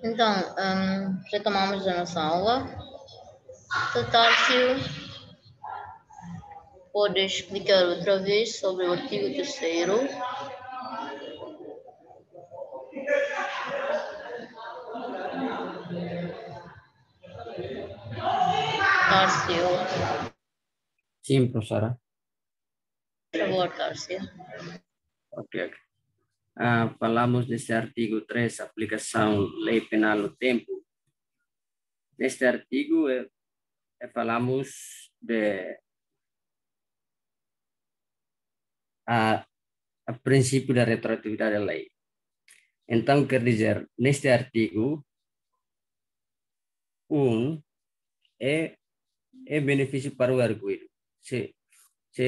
Então, retomamos a nossa aula. Tárcio, pode explicar outra vez sobre o artigo 3º? Tárcio. Sim, professora. Por favor, Tárcio. Ok. Falamos desse artigo 3, aplicação lei penal no tempo. Neste artigo, falamos de a princípio da retroatividade da lei. Então, quer dizer, neste artigo, é benefício para o arguido. Se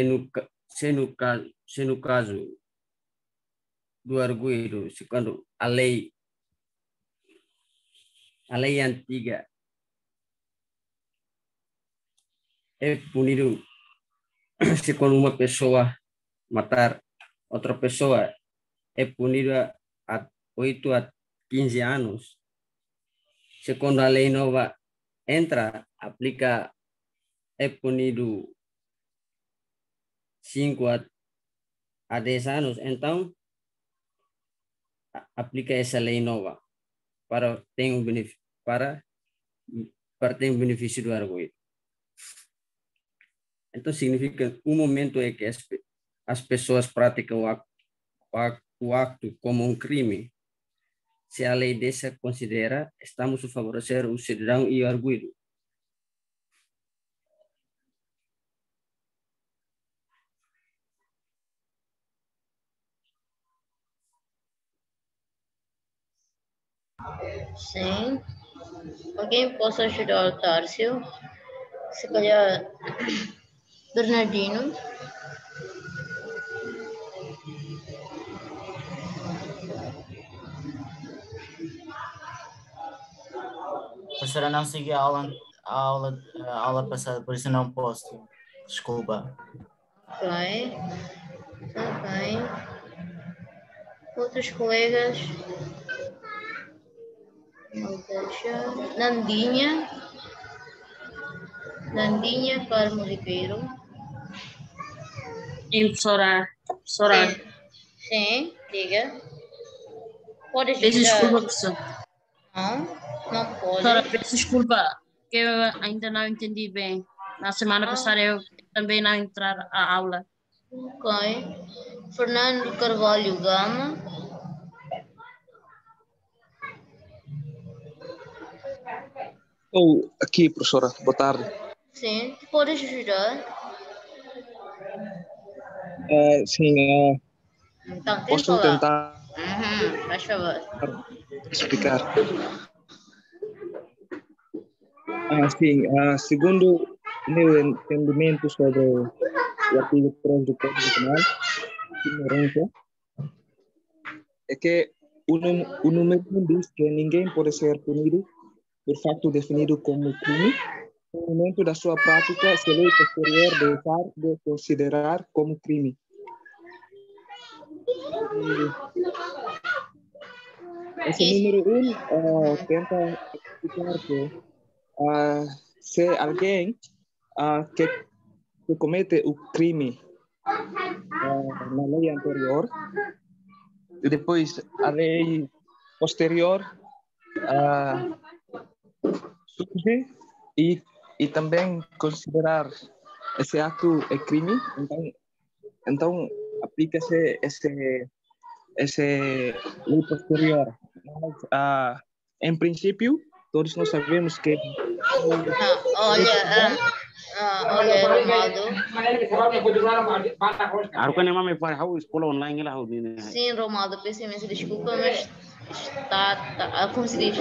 no caso do arguido, se quando a lei antiga é punido, se quando uma pessoa matar outra pessoa é punida a 8 a 15 anos, se quando a lei nova entra, aplica, é punido 5 a 10 anos, então aplica essa lei nova para ter um benefício, para ter um benefício do arguido. Então significa um momento é que as pessoas praticam o acto como um crime. Se a lei dessa considera, estamos a favorecer o cidadão e o arguido. Sim. Alguém possa ajudar o Tárcio? Se calhar, Bernardino. Professora, não segui a aula passada, por isso não posso. Desculpa. Ok. Tudo bem. Outros colegas? Não deixa. Nandinha Carmo Ribeiro. Sim, professora. Sim, diga. Podes Peço ajudar? desculpa, professor. Não pode. Professora, peço desculpa, que eu ainda não entendi bem. Na semana passada eu também não entrar à aula. Ok. Fernando Carvalho Gama. Estou aqui, professora. Boa tarde. Sim, tu podes ajudar? Sim, Então, posso tentar faz favor. explicar. Sim, segundo meu entendimento sobre o artigo 3 do Código Penal, ignorância, é que o número 1 diz que ninguém pode ser punido por fato definido como crime no momento da sua prática, se a lei posterior deixar de considerar como crime. Esse número 1 tenta explicar que se alguém que comete o crime na lei anterior e depois a lei posterior surge e também considerar esse ato é crime, então aplica-se esse lei posterior. Mas, em princípio, todos nós sabemos que Olha, Romado. Sim, Romado, peço imensa desculpa, mas está como se diz?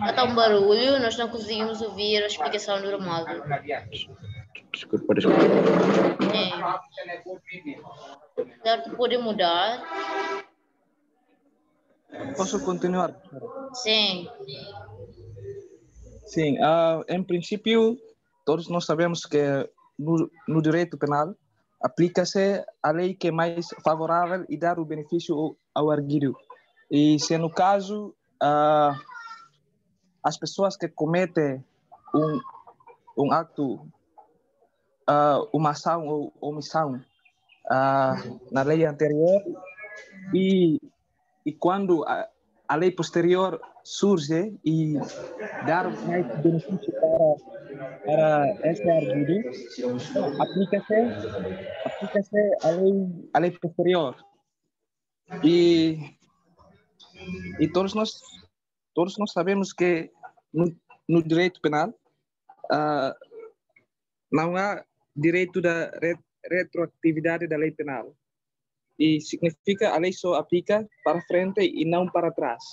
Está um barulho, nós não conseguimos ouvir a explicação do Romado. Desculpa. Certo, pode mudar? Posso continuar? Sim. Sim, em princípio, todos nós sabemos que no direito penal aplica-se a lei que é mais favorável e dá o benefício ao arguido. E se no caso as pessoas que cometem um acto, uma ação ou omissão na lei anterior e quando a lei posterior surge e dar mais benefício para esse arguido, aplica-se a lei posterior. E todos nós sabemos que no direito penal não há direito da retroatividade da lei penal. E significa a lei só aplica para frente e não para trás.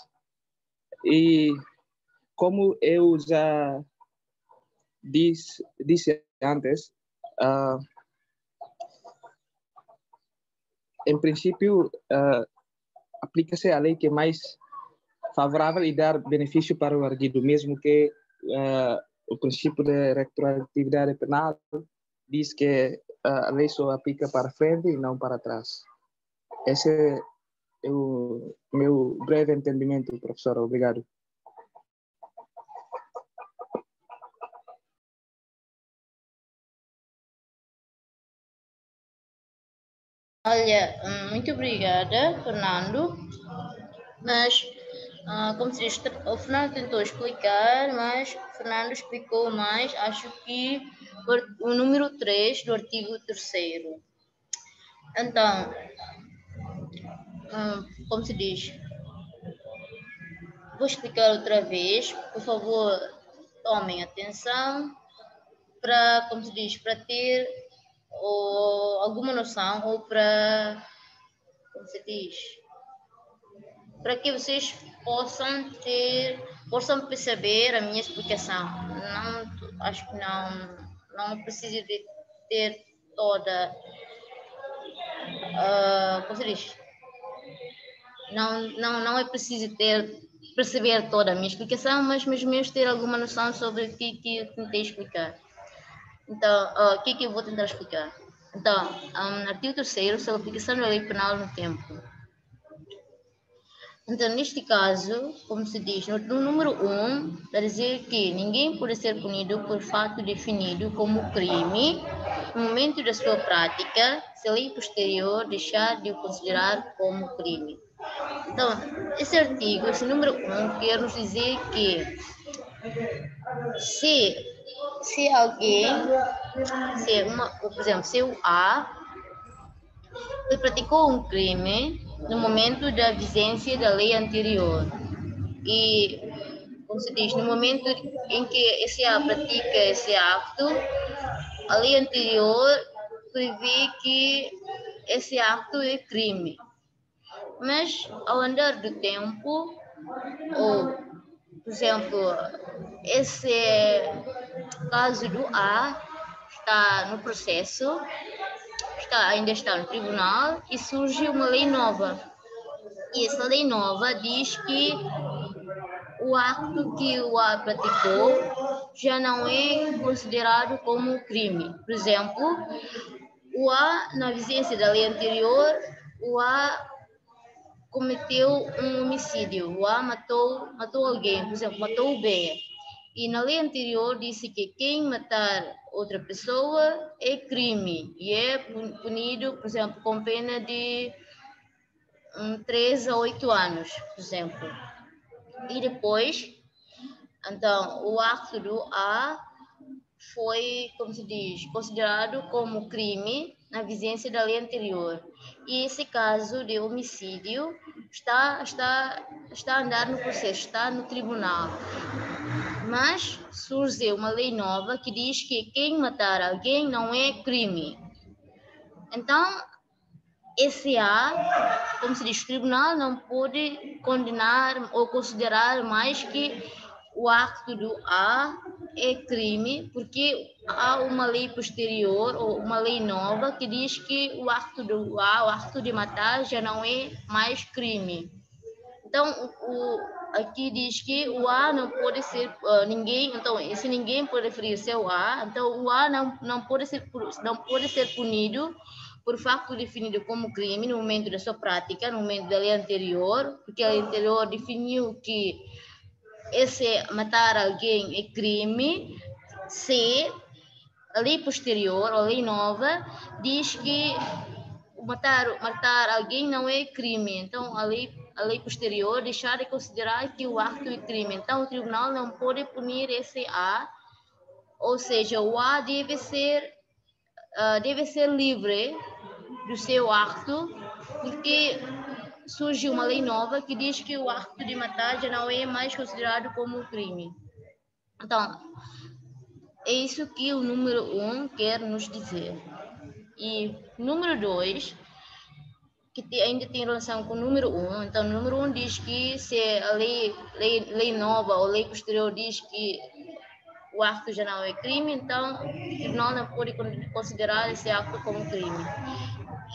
E como eu já disse antes, em princípio, aplica-se a lei que é mais favorável e dar benefício para o arguido, mesmo que o princípio de retroatividade penal diz que a lei só aplica para frente e não para trás. Esse é o meu breve entendimento, professora. Obrigado. Olha, muito obrigada, Fernando. Mas, como se diz, o Fernando tentou explicar, mas o Fernando explicou mais, acho que o número 3 do artigo 3º. Então, como se diz, vou explicar outra vez, por favor, tomem atenção para, como se diz, para ter alguma noção ou para, como se diz, para que vocês possam perceber a minha explicação. Não, acho que não preciso de ter toda, como se diz, não é preciso perceber toda a minha explicação, mas mesmo ter alguma noção sobre o que eu tentei explicar. Então, o que eu vou tentar explicar? Então, artigo 3º sobre a aplicação da lei penal no tempo. Então, neste caso, como se diz, no número 1, está a dizer que ninguém pode ser punido por fato definido como crime no momento da sua prática, se a lei posterior deixar de o considerar como crime. Então, esse artigo, esse número 1, quer nos dizer que se alguém, por exemplo, se o A ele praticou um crime no momento da vigência da lei anterior e, como se diz, no momento em que esse A pratica esse acto, a lei anterior prevê que esse acto é crime. Mas, ao andar do tempo, ou, por exemplo, esse caso do A está no processo, ainda está no tribunal e surge uma lei nova. E essa lei nova diz que o acto que o A praticou já não é considerado como crime. Por exemplo, o A, na vigência da lei anterior, o A cometeu um homicídio. O A matou alguém, por exemplo, matou o B. E na lei anterior disse que quem matar outra pessoa é crime e é punido, por exemplo, com pena de 3 a 8 anos, por exemplo. E depois, então, o acto do A foi, como se diz, considerado como crime na vigência da lei anterior. E esse caso de homicídio está a andar no processo, está no tribunal. Mas surge uma lei nova que diz que quem matar alguém não é crime. Então, esse A, como se diz, o tribunal não pode condenar ou considerar mais que o acto do A é crime, porque há uma lei posterior ou uma lei nova que diz que o acto do A, o acto de matar, já não é mais crime. Então, aqui diz que o A não pode ser ninguém, então, se ninguém pode referir-se ao A, então o A não pode ser punido por facto definido como crime no momento da sua prática, no momento da lei anterior, porque a lei anterior definiu que esse matar alguém é crime, se a lei posterior, a lei nova, diz que matar alguém não é crime. Então, a lei posterior deixar de considerar que o acto é crime. Então, o tribunal não pode punir esse A, ou seja, o A deve ser livre do seu acto, porque surge uma lei nova que diz que o acto de matar já não é mais considerado como crime. Então, é isso que o número 1 quer nos dizer. E número 2, que ainda tem relação com o número 1. Então, o número 1 diz que se a lei nova ou lei posterior diz que o acto já não é crime, então o tribunal não pode considerar esse acto como crime.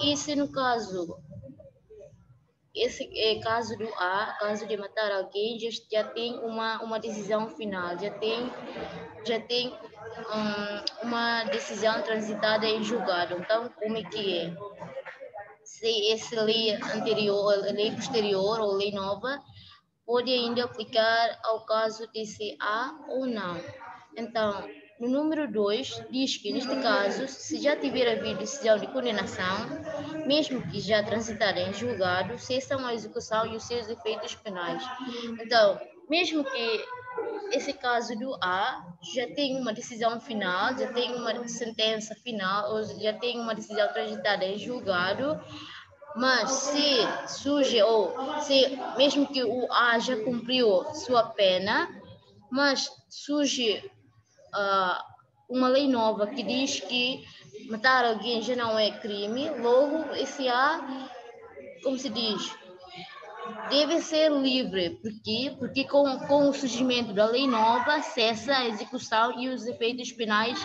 E se no caso, esse caso do A, caso de matar alguém, já tem uma decisão final, já tem uma decisão transitada em julgado. Então, como é que é? Se essa lei anterior, a lei posterior ou lei nova, pode ainda aplicar ao caso desse A ou não. Então, no número 2, diz que, neste caso, se já tiver havido decisão de condenação, mesmo que já transitada em julgado, cessam a execução e os seus efeitos penais. Então, mesmo que esse caso do A já tem uma decisão final, já tem uma sentença final, ou já tem uma decisão transitada em julgado, mas se surge, ou se mesmo que o A já cumpriu sua pena, mas surge uma lei nova que diz que matar alguém já não é crime, logo esse A, como se diz, deve ser livre. Por quê? Porque com o surgimento da lei nova cessa a execução e os efeitos penais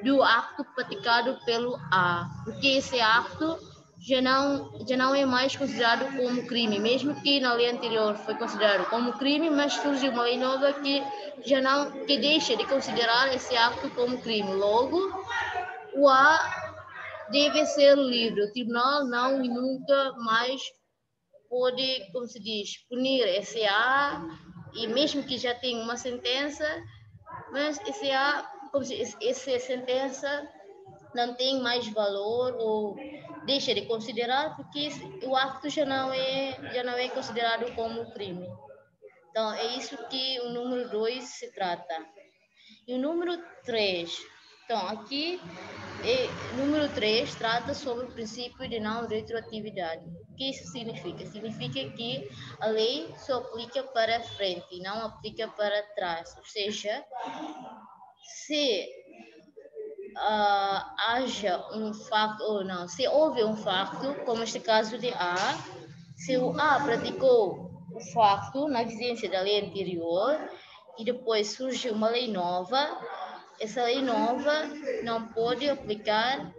do acto praticado pelo A, porque esse acto já não é mais considerado como crime, mesmo que na lei anterior foi considerado como crime, mas surge uma lei nova que deixa de considerar esse acto como crime. Logo, o A deve ser livre. O tribunal não e nunca mais pode, como se diz, punir esse A, e mesmo que já tenha uma sentença, mas esse A, como se diz, essa sentença não tem mais valor ou deixa de considerar porque o acto já não é considerado como crime. Então, é isso que o número 2 se trata. E o número 3. Então, aqui, número 3 trata sobre o princípio de não retroatividade. O que isso significa? Significa que a lei só aplica para frente e não aplica para trás. Ou seja, se haja um facto ou não, se houve um facto, como este caso de A, se o A praticou o facto na vigência da lei anterior e depois surge uma lei nova, essa lei nova não pode aplicar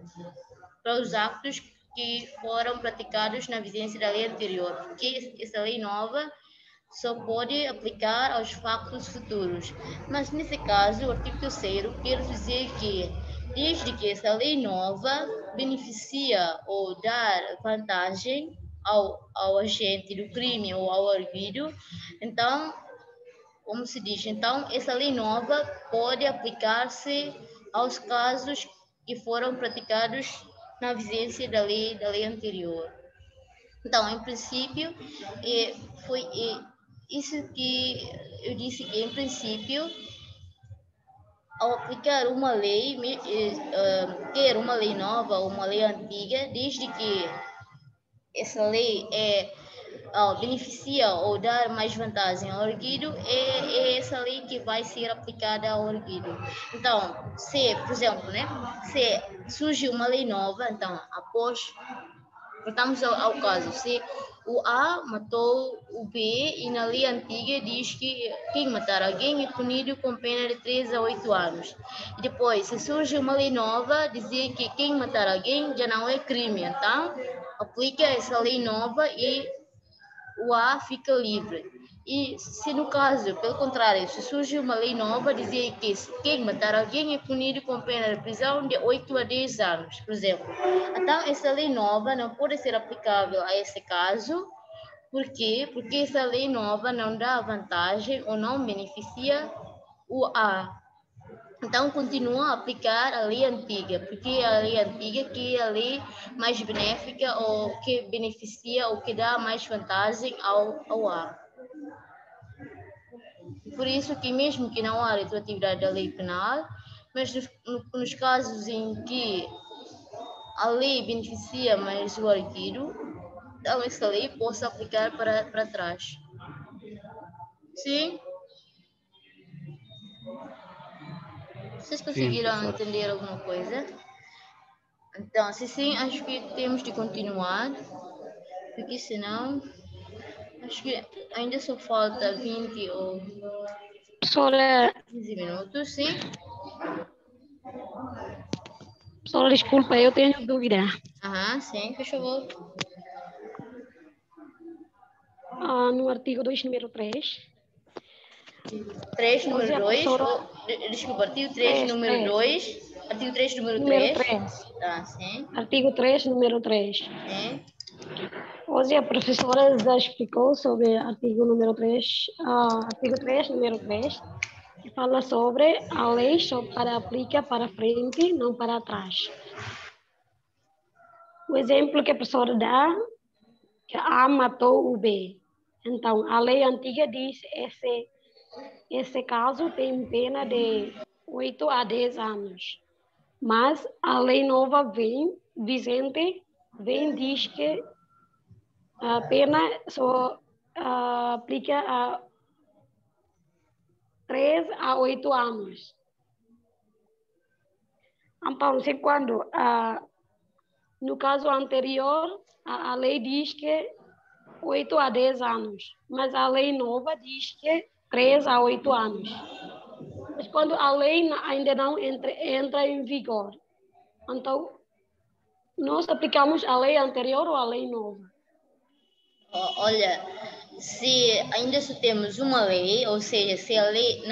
para os actos que foram praticados na vigência da lei anterior, porque essa lei nova só pode aplicar aos factos futuros. Mas, nesse caso, o artigo 3º quer dizer que, desde que essa lei nova beneficia ou dá vantagem ao agente do crime ou ao arguido, então, como se diz, então, essa lei nova pode aplicar-se aos casos que foram praticados na vigência da lei anterior. Então, em princípio, foi isso que eu disse que, em princípio, ao aplicar uma lei, quer uma lei nova ou uma lei antiga, desde que essa lei beneficia ou dá mais vantagem ao arguido, é essa lei que vai ser aplicada ao arguido. Então, se, por exemplo, né, se surge uma lei nova, então, após... Voltamos ao caso. Se o A matou o B e na lei antiga diz que quem matar alguém é punido com pena de 3 a 8 anos. E depois, se surge uma lei nova, dizer que quem matar alguém já não é crime. Então, aplica essa lei nova e o A fica livre. E se no caso, pelo contrário, se surge uma lei nova, dizia que quem matar alguém é punido com pena de prisão de 8 a 10 anos, por exemplo. Então, essa lei nova não pode ser aplicável a esse caso. Por quê? Porque essa lei nova não dá vantagem ou não beneficia o A. Então, continua a aplicar a lei antiga, porque a lei antiga que é a lei mais benéfica ou que beneficia ou que dá mais vantagem ao A. Por isso que mesmo que não há retroatividade da lei penal, mas nos casos em que a lei beneficia mais o arredio, então essa lei possa aplicar para trás. Sim? Vocês conseguiram entender alguma coisa? Então, se sim, acho que temos de continuar, porque senão, acho que ainda só falta 20 ou Professora, 15 minutos, sim? professora, desculpa, eu tenho dúvida. Aham, sim, por favor. No artigo 2, número 3. 3, número 2, professora, desculpa, artigo 3, número 2, artigo 3, número 3. 3. Tá, sim. Artigo 3, número 3. Sim. Hoje a professora já explicou sobre artigo número 3, artigo 3, número 3, que fala sobre a lei só para aplicar para frente, não para trás. O exemplo que a professora dá, que A matou o B. Então, a lei antiga diz que esse caso tem pena de 8 a 10 anos. Mas a lei nova vigente, diz que a pena só aplica a 3 a 8 anos. Então, se quando, no caso anterior, a lei diz que 8 a 10 anos, mas a lei nova diz que 3 a 8 anos. Mas quando a lei ainda não entra em vigor, então nós aplicamos a lei anterior ou a lei nova? Olha, se ainda só temos uma lei, ou seja, se a lei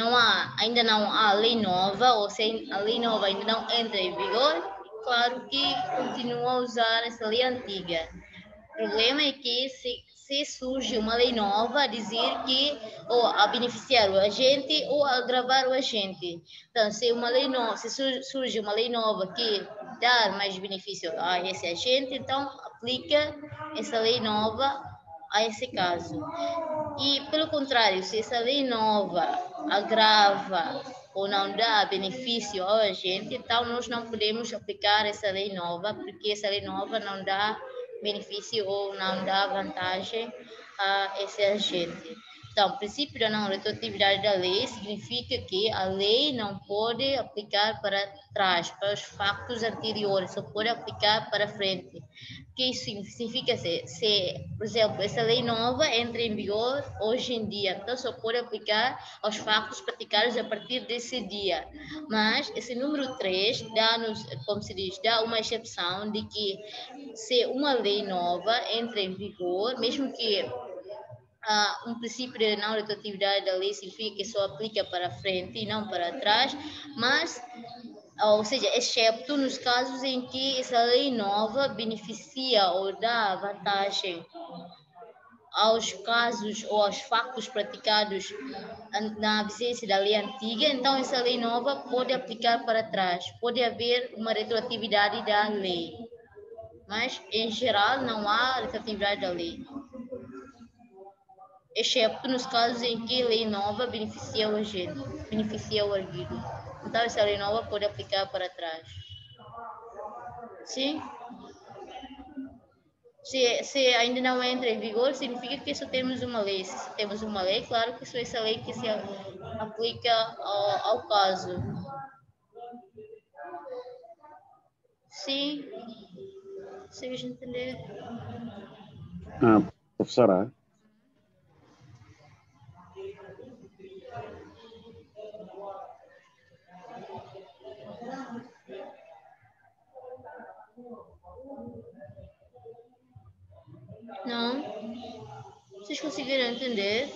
ainda não há lei nova, ou se a lei nova ainda não entra em vigor, claro que continua a usar essa lei antiga. O problema é que se surge uma lei nova a dizer que ou a beneficiar o agente ou a agravar o agente. Então, se uma lei nova, se surge uma lei nova que dá mais benefício a esse agente, então aplica essa lei nova a esse caso. E, pelo contrário, se essa lei nova agrava ou não dá benefício ao agente, então nós não podemos aplicar essa lei nova, porque essa lei nova não dá benefício ou não dá vantagem a esse agente. Então, o princípio da não retroatividade da lei significa que a lei não pode aplicar para trás, para os factos anteriores, só pode aplicar para frente. O que isso significa? Por exemplo, essa lei nova entra em vigor hoje em dia, então só pode aplicar aos factos praticados a partir desse dia. Mas esse número 3 dá-nos, como se diz, dá uma exceção de que se uma lei nova entra em vigor, mesmo que um princípio de não retroatividade da lei significa que só aplica para frente e não para trás, mas, ou seja, exceto nos casos em que essa lei nova beneficia ou dá vantagem aos casos ou aos factos praticados na vigência da lei antiga, então essa lei nova pode aplicar para trás, pode haver uma retroatividade da lei, mas em geral não há retroatividade da lei, exceto nos casos em que a lei nova beneficia o agente, beneficia o arguido. Então essa lei nova pode aplicar para trás. Sim? Se ainda não entra em vigor, significa que só temos uma lei. Se temos uma lei, claro que só essa lei que se aplica ao caso. Sim? Vocês entenderam? Professora, Não? Vocês conseguiram entender?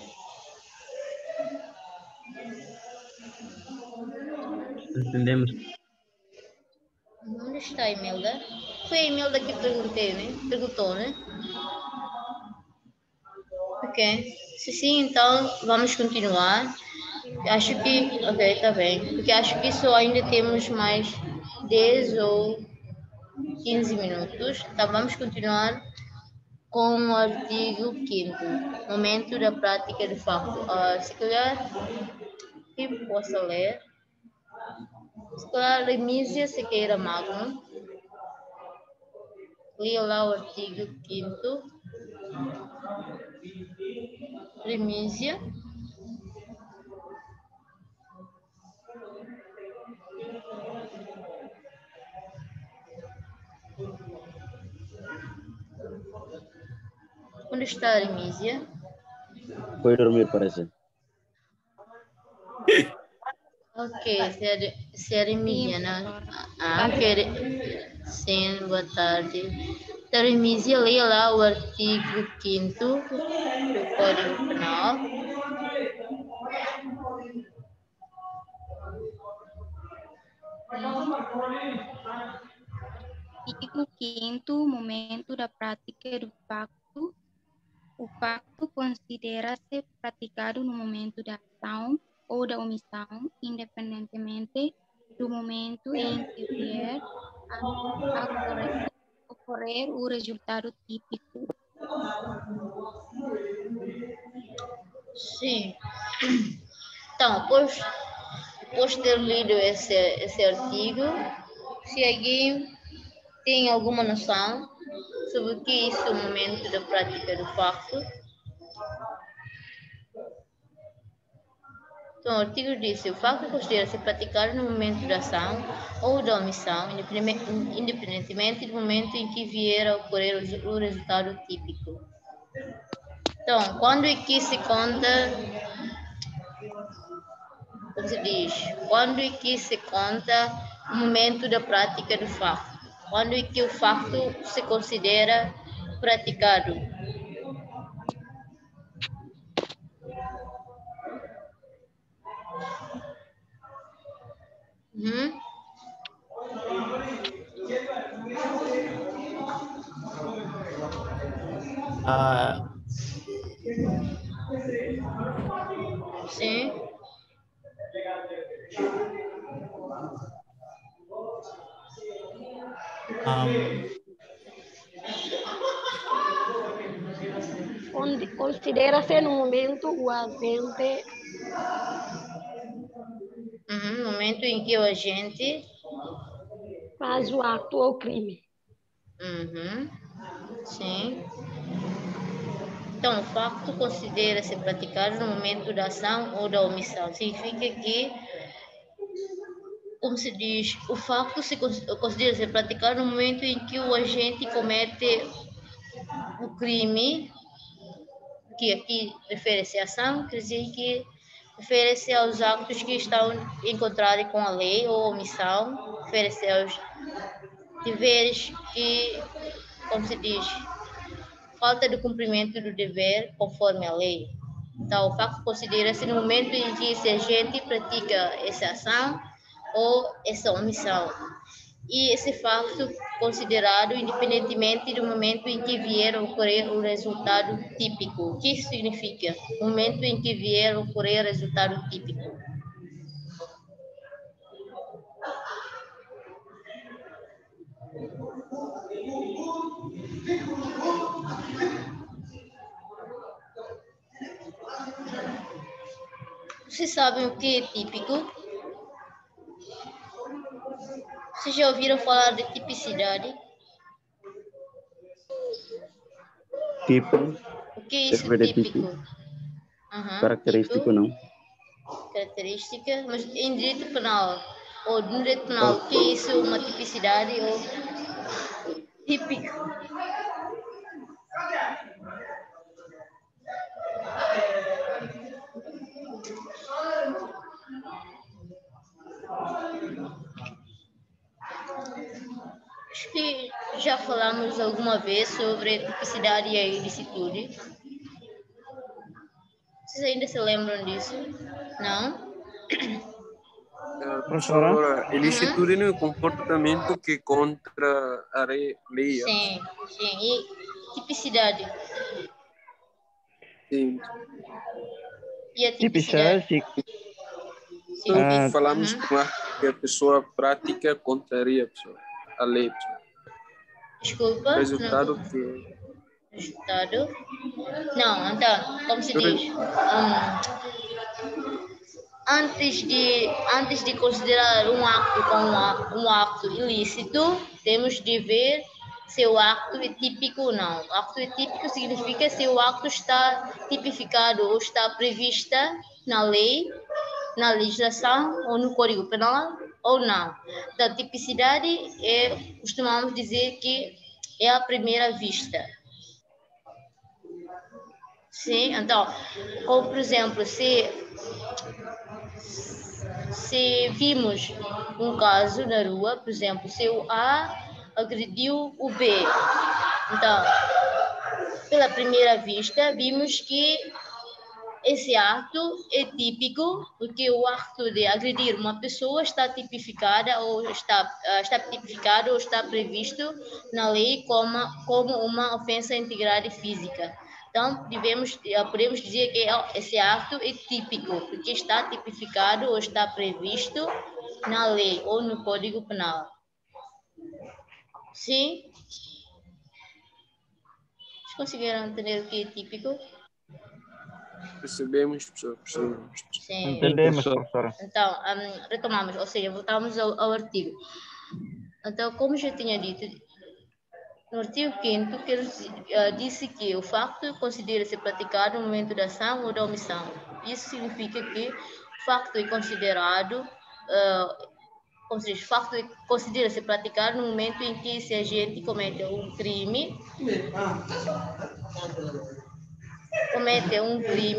Entendemos. Onde está a Imelda? Foi a Imelda que perguntei, né? Perguntou, né? Ok. Se sim, então vamos continuar. Acho que... Ok, tá bem. Porque acho que só ainda temos mais 10 ou 15 minutos. Então vamos continuar com o artigo 5º. Momento da prática de facto. Se calhar, quem possa ler? Se calhar, Remísia Sequeira Magno. Leia lá o artigo 5º. Remísia. Onde está a Remísia? Foi dormir, parece. Ok, se é Remísia, né? Ok. Sim, boa tarde. Então, Remísia, leia lá o artigo 5º do Código Penal. Artigo 5º, momento da prática do facto. O facto considera-se praticado no momento da ação ou da omissão, independentemente do momento em que vier a ocorrer o resultado típico. Sim. Então, após ter lido esse artigo, se alguém tem alguma noção sobre o que é isso, o momento da prática do facto. Então, o artigo diz: o facto considera-se praticado no momento da ação ou da omissão, independentemente do momento em que vier a ocorrer o resultado típico. Então, quando é que se conta, como se diz, quando é que se conta o momento da prática do facto? Quando é que o facto se considera praticado? Sim. Considera-se no momento o agente. Momento em que o agente faz o ato ou crime. Sim. Então, o facto considera-se praticado no momento da ação ou da omissão. Significa que, como se diz, o facto se considera-se praticado no momento em que o agente comete o crime, que aqui refere-se à ação, quer dizer que refere-se aos atos que estão encontrados com a lei, ou omissão, refere-se aos deveres que, como se diz, falta de cumprimento do dever conforme a lei. Então, o facto considera-se no momento em que esse agente pratica essa ação ou essa omissão. E esse facto considerado independentemente do momento em que vier a ocorrer o resultado típico. O que isso significa? O momento em que vier a ocorrer o resultado típico. Vocês sabem o que é típico? Vocês já ouviram falar de tipicidade? Tipo? O que é isso típico? Característico, tipo, não? Característica, mas em direito penal, ou no direito penal, o que é isso, uma tipicidade ou típico? Acho que já falamos alguma vez sobre tipicidade e a ilicitude. Vocês ainda se lembram disso? Não? Professora, ilicitude é um comportamento que contra a lei. Sim, sim. E tipicidade? Sim. E a tipicidade? Tipicidade, Então, falamos com que a pessoa prática contraria a lei. Desculpa. Resultado Não. que... Resultado? Não, então, como se diz? Antes de considerar um acto como um acto ilícito, temos de ver se o acto é típico ou não. O acto é típico significa se o acto está tipificado ou está prevista na lei, na legislação ou no Código Penal ou não. Então, tipicidade costumamos dizer que é a primeira vista. Sim, então, como por exemplo, se vimos um caso na rua, por exemplo, se o A agrediu o B, então, pela primeira vista, vimos que esse ato é típico, porque o ato de agredir uma pessoa está tipificada ou está tipificado ou está previsto na lei como uma ofensa à integridade física. Então, podemos dizer que esse ato é típico, porque está tipificado ou está previsto na lei ou no Código Penal. Sim? Vocês conseguiram entender o que é típico? Percebemos, professor. Sim. Entendemos, professora. Então, retomamos, ou seja, voltamos ao artigo. Então, como já tinha dito, no artigo 5º, disse que o facto considera-se praticado no momento da ação ou da omissão. Isso significa que o facto é considerado, ou seja, o facto considera-se praticado no momento em que esse agente comete um crime,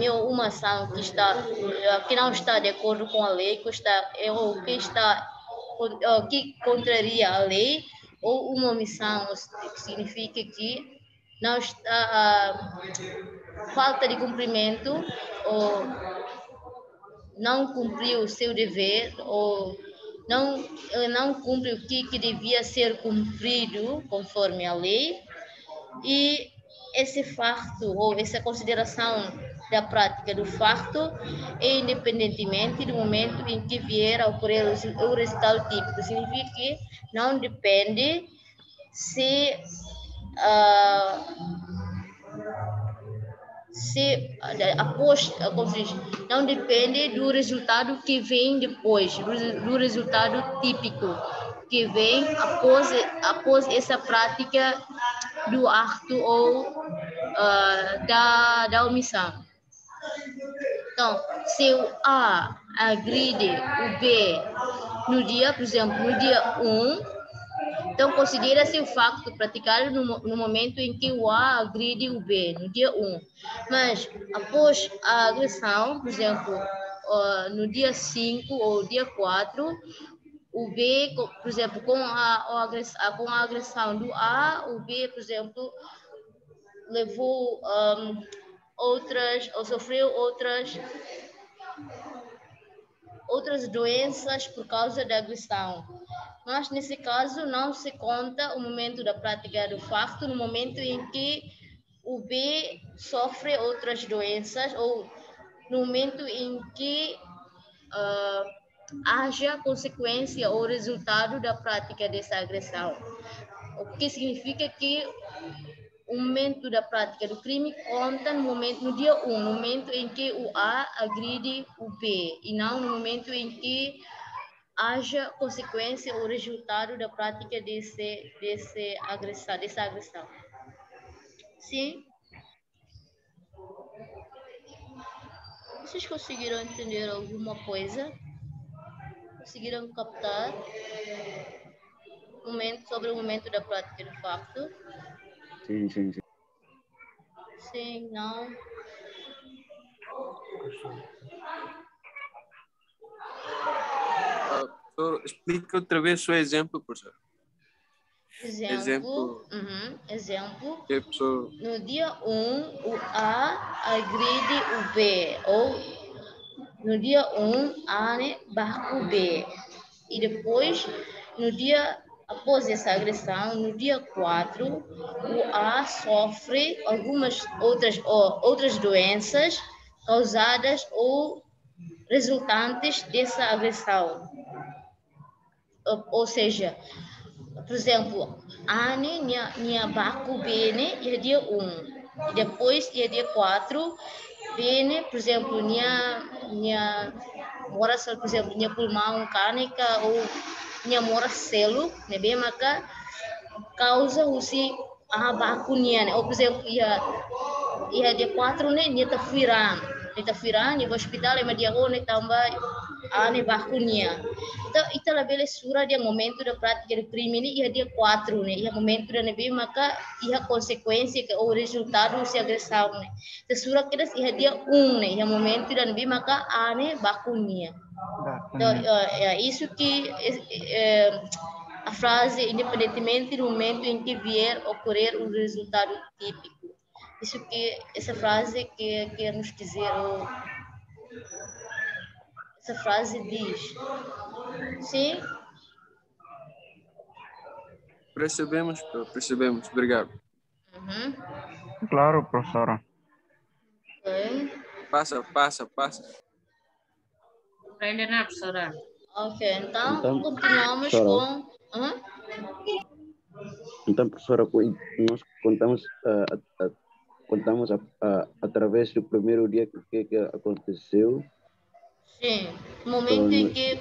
ou uma ação que não está de acordo com a lei, que contraria a lei, ou uma omissão, que significa que não está falta de cumprimento, ou não cumpriu o seu dever, ou ele não cumpre o que devia ser cumprido conforme a lei, e esse facto ou essa consideração da prática do facto é independentemente do momento em que vier a ocorrer o resultado típico. Significa que não depende não depende do resultado que vem depois, do resultado típico que vem após essa prática do ato ou da omissão. Então, se o A agride o B por exemplo, no dia 1, então considera-se o facto praticado no momento em que o A agride o B, no dia 1. Mas após a agressão, por exemplo, no dia 5 ou dia 4, o B, por exemplo, com a agressão do A, o B, por exemplo, levou ou sofreu outras doenças por causa da agressão. Mas, nesse caso, não se conta o momento da prática do facto no momento em que o B sofre outras doenças ou no momento em que haja consequência ou resultado da prática dessa agressão. O que significa que o momento da prática do crime conta no dia 1, no momento em que o A agride o B, e não no momento em que haja consequência ou resultado da prática dessa agressão. Sim? Vocês conseguiram entender alguma coisa? Conseguiram captar sobre o momento da prática do facto? Sim. Sim, não? Professor, explica outra vez o exemplo, professor. Exemplo. Que, professor? No dia 1, o A agride o B, ou no dia 1, A, né, baku B. E depois, após essa agressão, no dia 4, o A sofre algumas outras doenças causadas ou resultantes dessa agressão. Ou seja, por exemplo, A nia baku B é dia 1. E depois é dia 4, B, por exemplo, nia mora, por exemplo, nia pulmão cárnica ou nia mora selo, né, bem, maka causa a baku nia, ou por exemplo, ia dia 4, né, nia tafiran, nia hospital, mas dia 1 tambah ane bakunia. Então, itulah bela surah dia momento da prática do crime ini ia dia 4 né, ia momento da nabi maka ia konsekuensi ke o resultado se agressão né. Então, surah kita ia dia 1 né, ia momento da nabi maka ane bakunia. Então, isso que a frase independentemente do momento em que vier ocorrer o resultado típico. Isso que essa frase que quer nos dizer essa frase diz. Sim? Percebemos. Obrigado. Claro, professora. Okay. Passa. Ainda não, professora. Ok, então continuamos com... Então, professora, nós contamos através do primeiro dia que aconteceu. Sim, no momento em que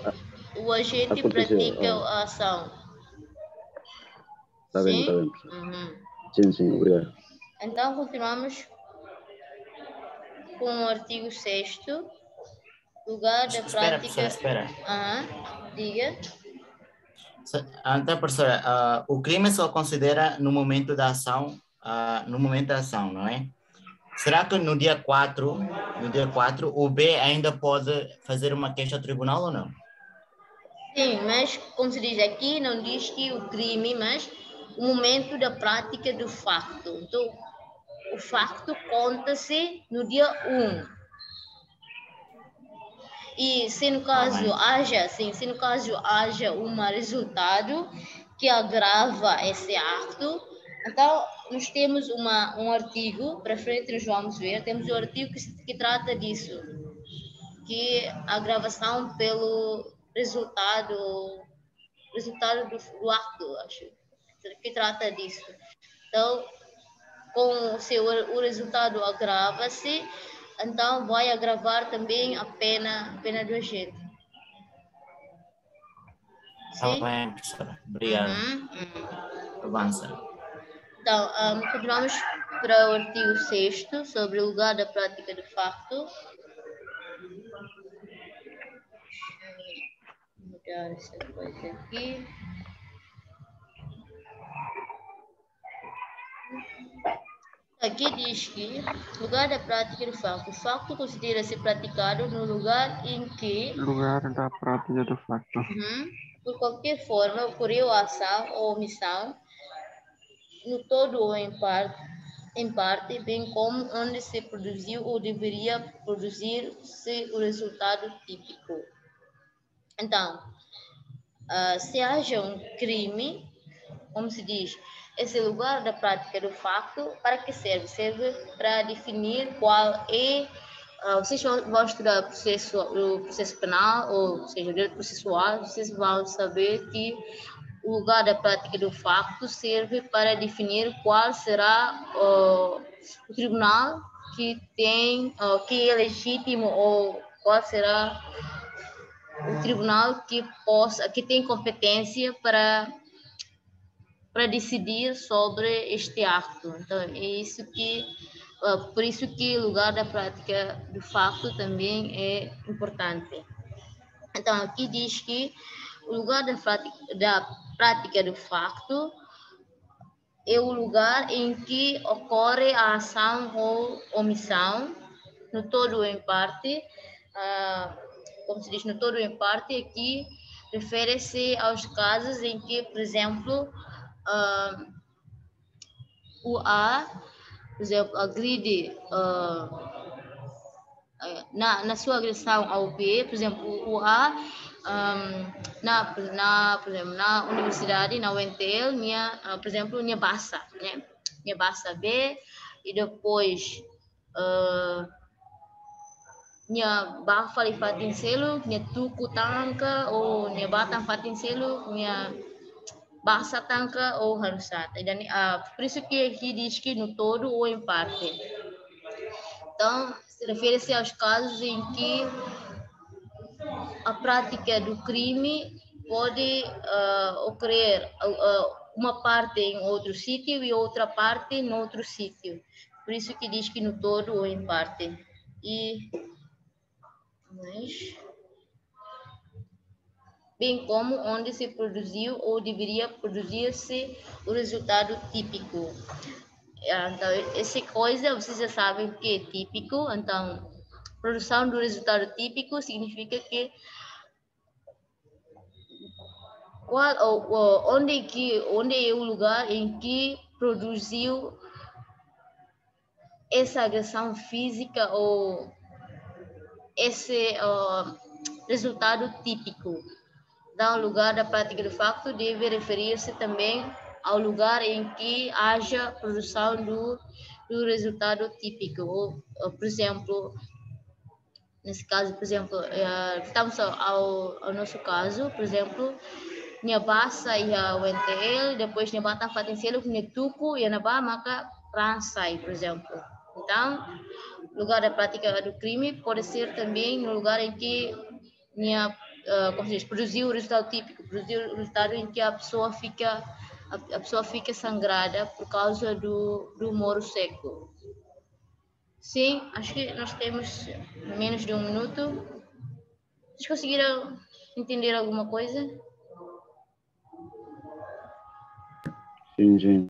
o agente pratica a ação. Está bem, professor. Sim, obrigado. Então, continuamos com o artigo 6º. Lugar da prática... Espera. Diga. Então, professora, o crime só considera no momento da ação, não é? Será que no dia 4, o B ainda pode fazer uma queixa ao tribunal ou não? Sim, mas como se diz aqui, não diz que o crime, mas o momento da prática do facto. Então, o facto conta-se no dia 1. E se no caso haja um resultado que agrava esse acto, então nós temos um artigo, para frente nós vamos ver, temos um artigo que trata disso, que a agravação pelo resultado do acto, acho, que trata disso. Então, se o resultado agrava-se, então vai agravar também a pena do agente. Está bem, professora. Obrigado. Avança. Então, continuamos para o artigo 6º, sobre o lugar da prática do facto. Vou mudar essa coisa aqui. Aqui diz que lugar da prática do facto. O facto considera-se praticado no lugar em que... Lugar da prática do facto. Por qualquer forma, ocorreu a ação ou omissão, no todo ou em parte, bem como onde se produziu ou deveria produzir-se o resultado típico. Então, se haja um crime, como se diz, esse lugar da prática do facto, para que serve? Serve para definir qual é... vocês vão estudar o processo penal, ou seja, direito processual, vocês vão saber que o lugar da prática do facto serve para definir qual será o tribunal que é legítimo, ou qual será o tribunal que tem competência para decidir sobre este acto. Então, por isso que o lugar da prática do facto também é importante. Então, aqui diz que o lugar da prática do facto é o lugar em que ocorre a ação ou omissão, no todo ou em parte. Como se diz, no todo ou em parte, aqui refere-se aos casos em que, por exemplo, o A, por exemplo, agride na sua agressão ao B, por exemplo, o A, por exemplo, na universidade, na UNTL, por exemplo, minha bassa, né? Minha bassa B, e depois minha bafa e fatin selo, minha tuku tanka, ou minha bata fatin selo, minha bassa tanka ou harusata. Por isso que aqui diz que no todo ou em parte. Então, refere-se aos casos em que a prática do crime pode ocorrer uma parte em outro sítio e outra parte em outro sítio. Por isso que diz que no todo ou em parte. Bem como onde se produziu ou deveria produzir-se o resultado típico. Então, essa coisa vocês já sabem o que é típico. Então, produção do resultado típico significa que onde é o lugar em que produziu essa agressão física ou esse resultado típico. Então, o lugar da prática do facto deve referir-se também ao lugar em que haja produção do resultado típico. Ou, por exemplo, nesse caso, por exemplo, estamos ao nosso caso, por exemplo, minha basa e a UNTL, depois minha bata fazem selo, minha tuku e a naba maka pransai, por exemplo. Então, lugar da prática do crime pode ser também no lugar em que como se diz, produziu o resultado típico, produziu o resultado em que a pessoa fica sangrada por causa do moro seco. Sim, acho que nós temos menos de 1 minuto. Vocês conseguiram entender alguma coisa? Sim, sim.